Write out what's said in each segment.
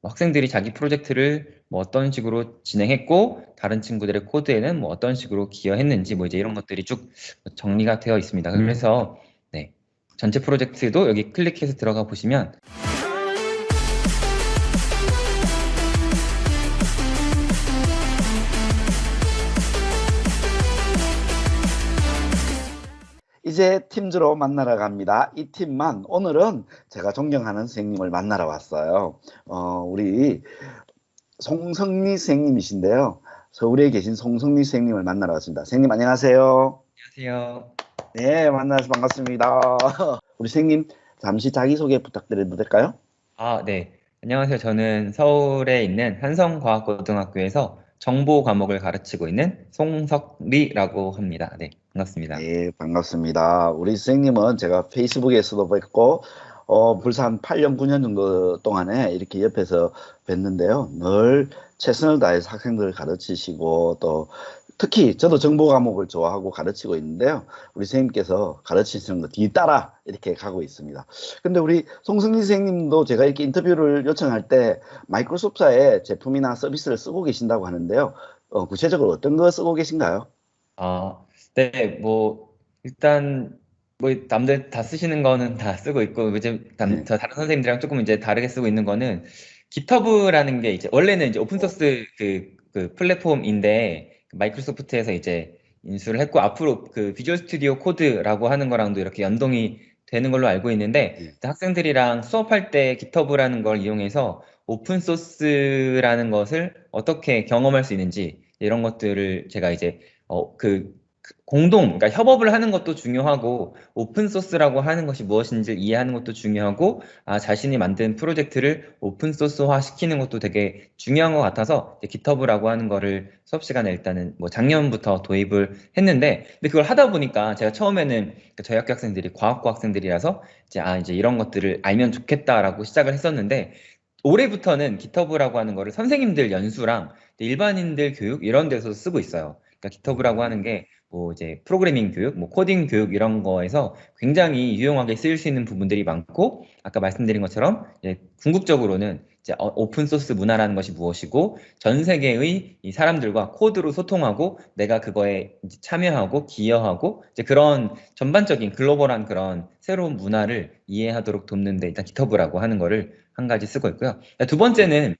뭐 학생들이 자기 프로젝트를 뭐 어떤 식으로 진행했고 다른 친구들의 코드에는 뭐 어떤 식으로 기여했는지 뭐 이제 이런 것들이 쭉 정리가 되어 있습니다. 그래서 네, 전체 프로젝트도 여기 클릭해서 들어가 보시면 이제 팀주로 만나러 갑니다. 이 팀만 오늘은 제가 존경하는 선생님을 만나러 왔어요. 우리 송성리 선생님이신데요. 서울에 계신 송성리 선생님을 만나러 왔습니다. 선생님 안녕하세요. 안녕하세요. 네, 만나서 반갑습니다. 우리 선생님 잠시 자기소개 부탁드려도 될까요? 네. 안녕하세요. 저는 서울에 있는 한성과학고등학교에서 정보 과목을 가르치고 있는 송석리라고 합니다. 네, 반갑습니다. 네, 반갑습니다. 우리 선생님은 제가 페이스북에서도 뵙고, 벌써 한 8년, 9년 정도 동안에 이렇게 옆에서 뵀는데요. 늘 최선을 다해서 학생들을 가르치시고, 또 특히 저도 정보 과목을 좋아하고 가르치고 있는데요. 우리 선생님께서 가르치시는 거 뒤따라 이렇게 가고 있습니다. 근데 우리 송승리 선생님도 제가 이렇게 인터뷰를 요청할 때 마이크로소프트사의 제품이나 서비스를 쓰고 계신다고 하는데요. 구체적으로 어떤 거 쓰고 계신가요? 아, 네, 뭐, 일단, 뭐, 남들 다 쓰시는 거는 다 쓰고 있고, 이제, 네. 저 다른 선생님들이랑 조금 이제 다르게 쓰고 있는 거는, GitHub라는 게 이제, 원래는 이제 오픈소스 그 플랫폼인데, 마이크로소프트에서 이제 인수를 했고, 앞으로 그 비주얼 스튜디오 코드라고 하는 거랑도 이렇게 연동이 되는 걸로 알고 있는데, 네. 학생들이랑 수업할 때 GitHub라는 걸 이용해서 오픈소스라는 것을 어떻게 경험할 수 있는지, 이런 것들을 제가 이제 그러니까 협업을 하는 것도 중요하고, 오픈 소스라고 하는 것이 무엇인지 이해하는 것도 중요하고, 자신이 만든 프로젝트를 오픈 소스화 시키는 것도 되게 중요한 것 같아서, GitHub라고 하는 거를 수업 시간에 일단은 뭐 작년부터 도입을 했는데, 근데 그걸 하다 보니까 제가 처음에는 저희 학교 학생들이 과학고 학생들이라서, 이제 이런 것들을 알면 좋겠다라고 시작을 했었는데, 올해부터는 GitHub라고 하는 거를 선생님들 연수랑 일반인들 교육 이런 데서 쓰고 있어요. 그러니까 GitHub라고 하는 게 뭐 이제 프로그래밍 교육, 뭐 코딩 교육 이런 거에서 굉장히 유용하게 쓰일 수 있는 부분들이 많고, 아까 말씀드린 것처럼 이제 궁극적으로는 이제 오픈 소스 문화라는 것이 무엇이고, 전 세계의 이 사람들과 코드로 소통하고 내가 그거에 이제 참여하고 기여하고 이제 그런 전반적인 글로벌한 그런 새로운 문화를 이해하도록 돕는데 일단 GitHub라고 하는 거를 한 가지 쓰고 있고요. 두 번째는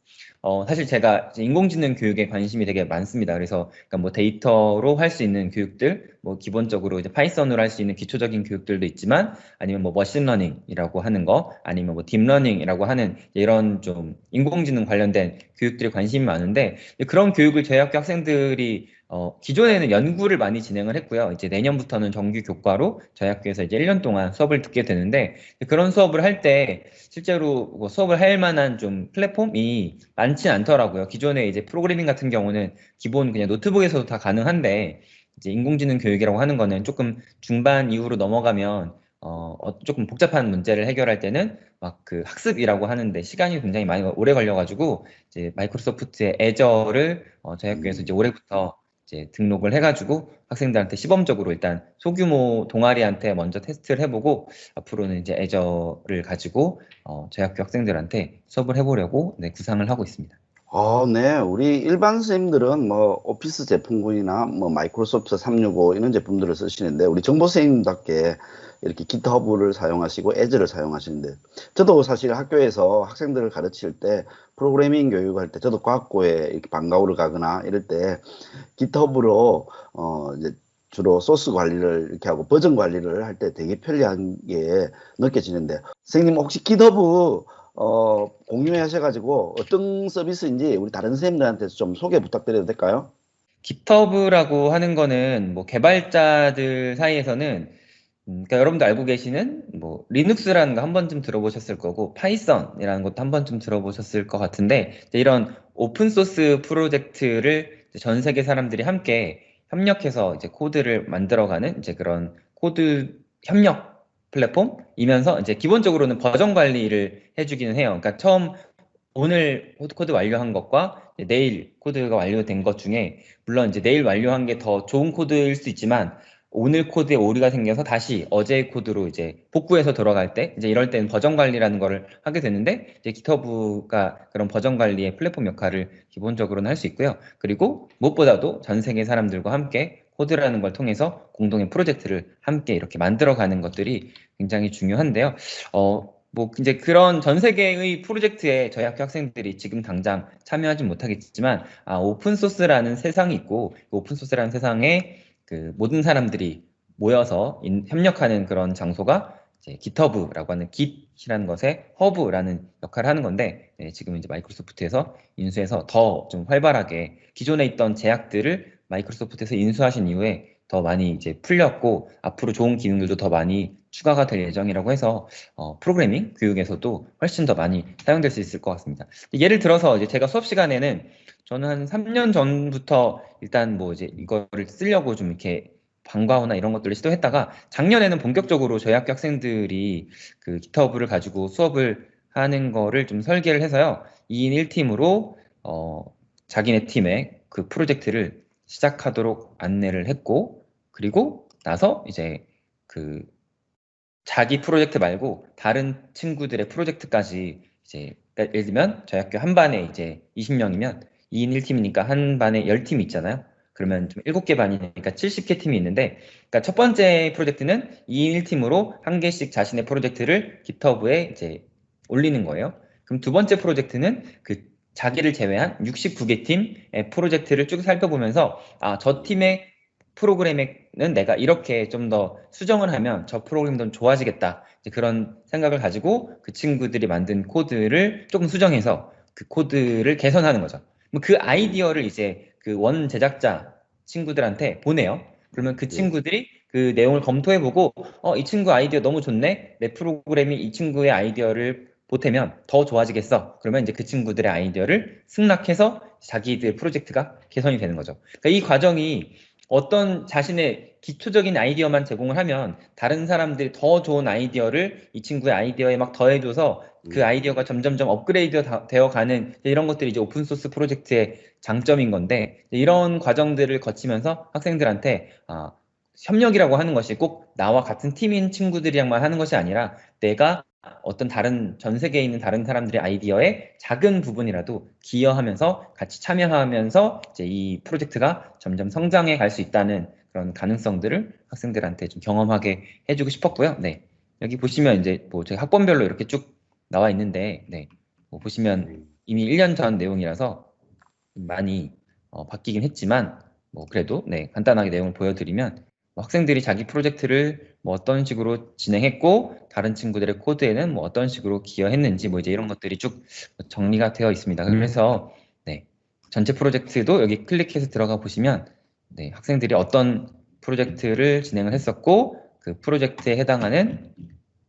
사실 제가 이제 인공지능 교육에 관심이 되게 많습니다. 그래서 그러니까 뭐 데이터로 할 수 있는 교육들, 뭐 기본적으로 이제 파이썬으로 할 수 있는 기초적인 교육들도 있지만, 아니면 뭐 머신러닝이라고 하는 거, 아니면 뭐 딥러닝이라고 하는 이런 좀 인공지능 관련된 교육들에 관심이 많은데, 그런 교육을 저희 학교 학생들이 기존에는 연구를 많이 진행을 했고요. 이제 내년부터는 정규 교과로 저희 학교에서 이제 1년 동안 수업을 듣게 되는데, 그런 수업을 할 때 실제로 뭐 수업을 할 만한 좀 플랫폼이 많진 않더라고요. 기존에 이제 프로그래밍 같은 경우는 기본 그냥 노트북에서도 다 가능한데, 이제 인공지능 교육이라고 하는 거는 조금 중반 이후로 넘어가면 조금 복잡한 문제를 해결할 때는 막 그 학습이라고 하는데 시간이 굉장히 많이 오래 걸려가지고, 이제 마이크로소프트의 애저를 저희 학교에서 이제 음. 올해부터 이제 등록을 해가지고 학생들한테 시범적으로 일단 소규모 동아리한테 먼저 테스트를 해보고, 앞으로는 이제 애저를 가지고 저희 학교 학생들한테 수업을 해보려고 네, 구상을 하고 있습니다. 네. 우리 일반 선생님들은 뭐 오피스 제품군이나 뭐 마이크로소프트 365 이런 제품들을 쓰시는데 우리 정보 선생님답게 이렇게 기트허브를 사용하시고 에즈를 사용하시는데 저도 사실 학교에서 학생들을 가르칠 때 프로그래밍 교육할 때 저도 과학고에 이렇게 방과후를 가거나 이럴 때 기트허브로 이제 주로 소스 관리를 이렇게 하고 버전 관리를 할 때 되게 편리한 게 느껴지는데 선생님 혹시 기트허브 공유하셔가지고 어떤 서비스인지 우리 다른 선생님들한테 좀 소개 부탁드려도 될까요? 깃허브라고 하는 거는 뭐 개발자들 사이에서는 그러니까 여러분도 알고 계시는 뭐 리눅스라는 거 한 번쯤 들어보셨을 거고, 파이썬이라는 것도 한 번쯤 들어보셨을 것 같은데, 이제 이런 오픈 소스 프로젝트를 이제 전 세계 사람들이 함께 협력해서 이제 코드를 만들어가는 이제 그런 코드 협력 플랫폼이면서, 이제 기본적으로는 버전 관리를 해주기는 해요. 그러니까 오늘 코드 완료한 것과 이제 내일 코드가 완료된 것 중에, 물론 이제 내일 완료한 게 더 좋은 코드일 수 있지만, 오늘 코드에 오류가 생겨서 다시 어제의 코드로 이제 복구해서 돌아갈 때, 이제 이럴 때는 버전 관리라는 거를 하게 되는데, 이제 GitHub가 그런 버전 관리의 플랫폼 역할을 기본적으로는 할 수 있고요. 그리고 무엇보다도 전 세계 사람들과 함께 코드라는 걸 통해서 공동의 프로젝트를 함께 이렇게 만들어가는 것들이 굉장히 중요한데요. 뭐 이제 그런 전 세계의 프로젝트에 저희 학교 학생들이 지금 당장 참여하진 못하겠지만, 오픈 소스라는 세상이 있고, 그 오픈 소스라는 세상에 그 모든 사람들이 모여서 협력하는 그런 장소가 이제 GitHub라고 하는 Git이라는 것의 허브라는 역할을 하는 건데, 네, 지금 이제 마이크로소프트에서 인수해서 더 좀 활발하게 기존에 있던 제약들을 마이크로소프트에서 인수하신 이후에 더 많이 이제 풀렸고, 앞으로 좋은 기능들도 더 많이 추가가 될 예정이라고 해서 프로그래밍 교육에서도 훨씬 더 많이 사용될 수 있을 것 같습니다. 예를 들어서 이제 제가 수업 시간에는 저는 한 3년 전부터 일단 뭐 이제 이거를 쓰려고 좀 이렇게 방과후나 이런 것들을 시도했다가, 작년에는 본격적으로 저희 학교 학생들이 그 GitHub를 가지고 수업을 하는 거를 좀 설계를 해서요. 2인 1팀으로 자기네 팀의 그 프로젝트를 시작하도록 안내를 했고, 그리고 나서 이제 그 자기 프로젝트 말고 다른 친구들의 프로젝트까지 이제, 그러니까 예를 들면 저희 학교 한 반에 이제 20명이면 2인 1팀이니까 한 반에 10팀이 있잖아요. 그러면 좀 7개 반이니까 70개 팀이 있는데, 그러니까 첫 번째 프로젝트는 2인 1팀으로 한 개씩 자신의 프로젝트를 GitHub에 이제 올리는 거예요. 그럼 두 번째 프로젝트는 그 자기를 제외한 69개 팀의 프로젝트를 쭉 살펴보면서, 저 팀의 프로그램에는 내가 이렇게 좀 더 수정을 하면 저 프로그램도 좋아지겠다. 이제 그런 생각을 가지고 그 친구들이 만든 코드를 조금 수정해서 그 코드를 개선하는 거죠. 그 아이디어를 이제 그 원 제작자 친구들한테 보내요. 그러면 그 네. 친구들이 그 내용을 검토해보고, 이 친구 아이디어 너무 좋네. 내 프로그램이 이 친구의 아이디어를 보태면 더 좋아지겠어. 그러면 이제 그 친구들의 아이디어를 승낙해서 자기들 프로젝트가 개선이 되는 거죠. 그러니까 이 과정이 어떤 자신의 기초적인 아이디어만 제공을 하면 다른 사람들이 더 좋은 아이디어를 이 친구의 아이디어에 막 더해줘서 그 아이디어가 점점점 업그레이드 되어 가는 이런 것들이 이제 오픈소스 프로젝트의 장점인 건데, 이런 과정들을 거치면서 학생들한테 협력이라고 하는 것이 꼭 나와 같은 팀인 친구들이랑만 하는 것이 아니라, 내가 어떤 다른 전 세계에 있는 다른 사람들의 아이디어에 작은 부분이라도 기여하면서 같이 참여하면서 이제 이 프로젝트가 점점 성장해 갈 수 있다는 그런 가능성들을 학생들한테 좀 경험하게 해주고 싶었고요. 네. 여기 보시면 이제 뭐 저희 학번별로 이렇게 쭉 나와 있는데, 네. 뭐 보시면 이미 1년 전 내용이라서 많이 바뀌긴 했지만, 뭐 그래도 네, 간단하게 내용을 보여드리면, 뭐 학생들이 자기 프로젝트를 뭐 어떤 식으로 진행했고, 다른 친구들의 코드에는 뭐 어떤 식으로 기여했는지 뭐 이제 이런 것들이 쭉 정리가 되어 있습니다. 그래서 네, 전체 프로젝트도 여기 클릭해서 들어가 보시면, 네, 학생들이 어떤 프로젝트를 진행을 했었고, 그 프로젝트에 해당하는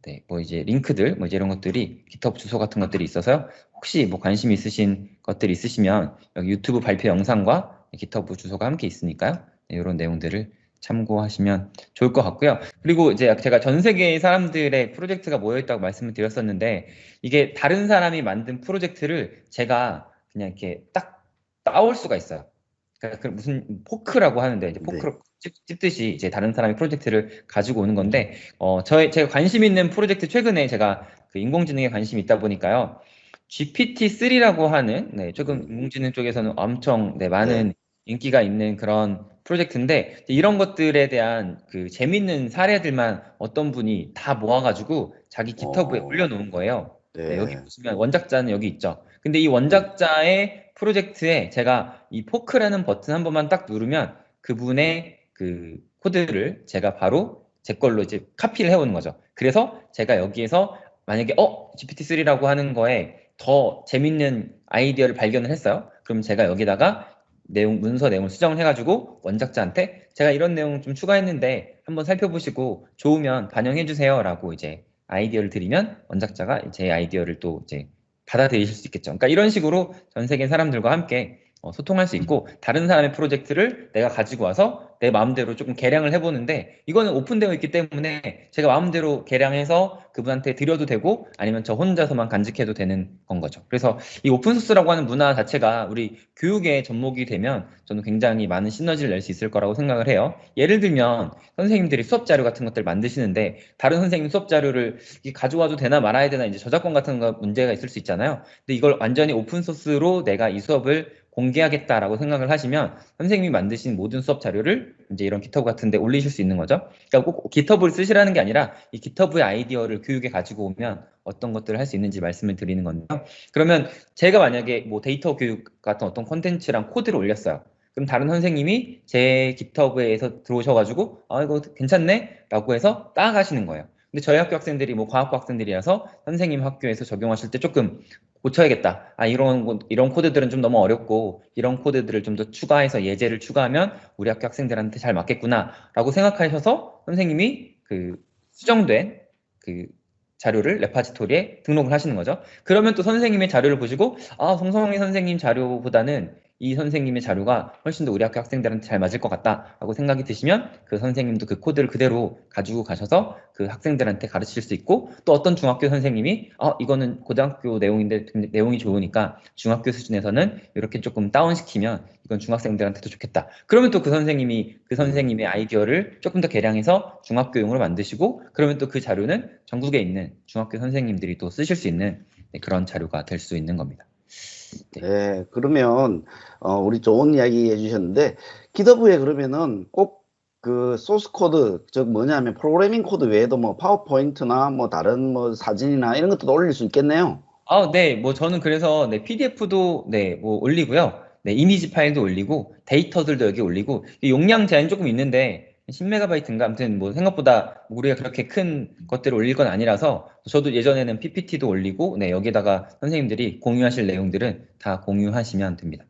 네, 뭐 이제 링크들, 뭐 이제 이런 것들이 GitHub 주소 같은 것들이 있어서요. 혹시 뭐 관심 있으신 것들이 있으시면 여기 유튜브 발표 영상과 GitHub 주소가 함께 있으니까요. 네, 이런 내용들을 참고하시면 좋을 것 같고요. 그리고 이제 제가 전 세계의 사람들의 프로젝트가 모여 있다고 말씀을 드렸었는데, 이게 다른 사람이 만든 프로젝트를 제가 그냥 이렇게 딱 따올 수가 있어요. 그러니까 그 무슨 포크라고 하는데, 이제 네. 포크로 찝듯이 이제 다른 사람의 프로젝트를 가지고 오는 건데, 제가 관심 있는 프로젝트, 최근에 제가 그 인공지능에 관심이 있다 보니까요. GPT-3라고 하는, 네, 조금 인공지능 쪽에서는 엄청, 네, 네. 많은 인기가 있는 그런 프로젝트인데, 이런 것들에 대한 그 재밌는 사례들만 어떤 분이 다 모아가지고 자기 깃허브에 어, 올려놓은 거예요. 네, 여기 네. 보시면 원작자는 여기 있죠. 근데 이 원작자의 프로젝트에 제가 이 포크라는 버튼 한 번만 딱 누르면 그분의 그 코드를 제가 바로 제 걸로 이제 카피를 해오는 거죠. 그래서 제가 여기에서 만약에 GPT-3라고 하는 거에 더 재밌는 아이디어를 발견을 했어요. 그럼 제가 여기다가 문서 내용을 수정을 해가지고 원작자한테 제가 이런 내용 좀 추가했는데 한번 살펴보시고 좋으면 반영해 주세요라고 이제 아이디어를 드리면, 원작자가 제 아이디어를 또 이제 받아들이실 수 있겠죠. 그러니까 이런 식으로 전 세계 사람들과 함께 소통할 수 있고, 다른 사람의 프로젝트를 내가 가지고 와서 내 마음대로 조금 개량을 해보는데 이거는 오픈되어 있기 때문에 제가 마음대로 개량해서 그분한테 드려도 되고 아니면 저 혼자서만 간직해도 되는 건 거죠. 그래서 이 오픈소스라고 하는 문화 자체가 우리 교육의 접목이 되면 저는 굉장히 많은 시너지를 낼 수 있을 거라고 생각을 해요. 예를 들면 선생님들이 수업 자료 같은 것들 만드시는데 다른 선생님 수업 자료를 가져와도 되나 말아야 되나 이제 저작권 같은 거 문제가 있을 수 있잖아요. 근데 이걸 완전히 오픈소스로 내가 이 수업을 공개하겠다라고 생각을 하시면 선생님이 만드신 모든 수업 자료를 이제 이런 깃허브 같은 데 올리실 수 있는 거죠. 그러니까 꼭 깃허브를 쓰시라는 게 아니라 이 깃허브의 아이디어를 교육에 가지고 오면 어떤 것들을 할 수 있는지 말씀을 드리는 건데요. 그러면 제가 만약에 뭐 데이터 교육 같은 어떤 콘텐츠랑 코드를 올렸어요. 그럼 다른 선생님이 제 깃허브에서 들어오셔가지고 아 이거 괜찮네? 라고 해서 따라가시는 거예요. 근데 저희 학교 학생들이 뭐 과학부 학생들이라서 선생님 학교에서 적용하실 때 조금 고쳐야겠다. 아, 이런 코드들은 좀 너무 어렵고, 이런 코드들을 좀 더 추가해서 예제를 추가하면 우리 학교 학생들한테 잘 맞겠구나. 라고 생각하셔서 선생님이 그 수정된 그 자료를 레파지토리에 등록을 하시는 거죠. 그러면 또 선생님의 자료를 보시고, 아, 송성희 선생님 자료보다는 이 선생님의 자료가 훨씬 더 우리 학교 학생들한테 잘 맞을 것 같다라고 생각이 드시면 그 선생님도 그 코드를 그대로 가지고 가셔서 그 학생들한테 가르칠 수 있고 또 어떤 중학교 선생님이 이거는 고등학교 내용인데 내용이 좋으니까 중학교 수준에서는 이렇게 조금 다운시키면 이건 중학생들한테도 좋겠다. 그러면 또 그 선생님이 그 선생님의 아이디어를 조금 더 개량해서 중학교용으로 만드시고 그러면 또 그 자료는 전국에 있는 중학교 선생님들이 또 쓰실 수 있는 그런 자료가 될 수 있는 겁니다. 네, 그러면 우리 좋은 이야기 해주셨는데 깃허브에 그러면은 꼭 그 소스 코드, 즉 뭐냐면 프로그래밍 코드 외에도 뭐 파워포인트나 뭐 다른 뭐 사진이나 이런 것도 올릴 수 있겠네요. 네, 뭐 저는 그래서 네, PDF도 네, 뭐 올리고요. 네, 이미지 파일도 올리고 데이터들도 여기 올리고 이 용량 제한이 조금 있는데 10MB인가 아무튼 뭐 생각보다 우리가 그렇게 큰 것들을 올릴 건 아니라서 저도 예전에는 PPT도 올리고 네, 여기다가 선생님들이 공유하실 내용들은 다 공유하시면 됩니다.